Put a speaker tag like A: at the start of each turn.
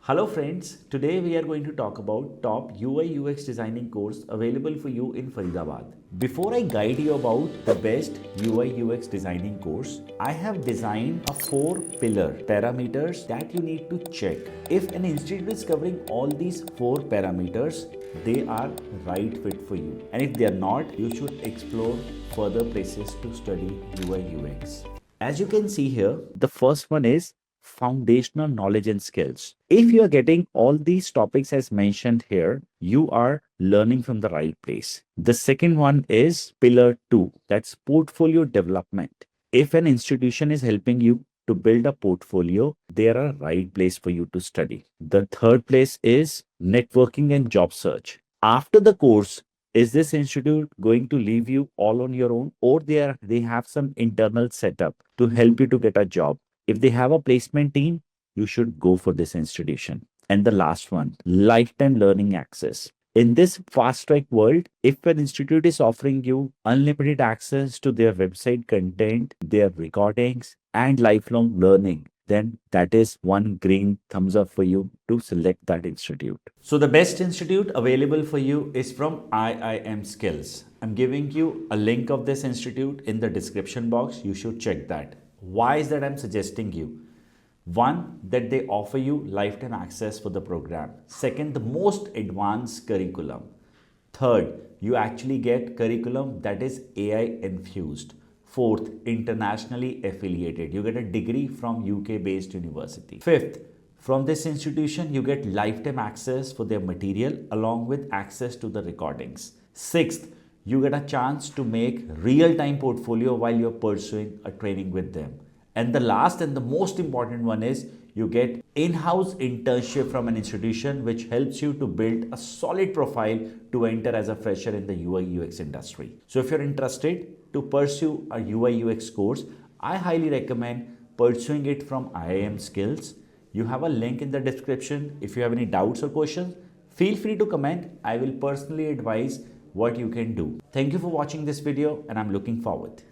A: Hello friends, today we are going to talk about top UI UX designing course available for you in Faridabad. Before I guide you about the best UI UX designing course, I have designed a 4-pillar parameters that you need to check. If an institute is covering all these 4 parameters, they are right fit for you. And if they are not, you should explore further places to study UI UX. As you can see here, the first one is foundational knowledge and skills. If you are getting all these topics as mentioned here, you are learning from the right place. The second one is pillar 2, that's portfolio development. If an institution is helping you to build a portfolio, they are a right place for you to study. The third place is networking and job search. After the course, is this institute going to leave you all on your own, or they have some internal setup to help you to get a job? If they have a placement team, you should go for this institution. And the last one, lifetime learning access. In this fast track world, if an institute is offering you unlimited access to their website content, their recordings, and lifelong learning, then that is one green thumbs up for you to select that institute. So the best institute available for you is from IIM Skills. I'm giving you a link of this institute in the description box. You should check that. Why is that I'm suggesting you? One, that they offer you lifetime access for the program. Second, the most advanced curriculum. Third, you actually get curriculum that is AI infused. Fourth, internationally affiliated. You get a degree from UK based university. Fifth, from this institution, you get lifetime access for their material along with access to the recordings. Sixth, you get a chance to make real-time portfolio while you're pursuing a training with them. And the last and the most important one is you get in-house internship from an institution which helps you to build a solid profile to enter as a fresher in the UI UX industry. So if you're interested to pursue a UI UX course, I highly recommend pursuing it from IIM Skills. You have a link in the description. If you have any doubts or questions, feel free to comment. I will personally advise what you can do. Thank you for watching this video and I'm looking forward.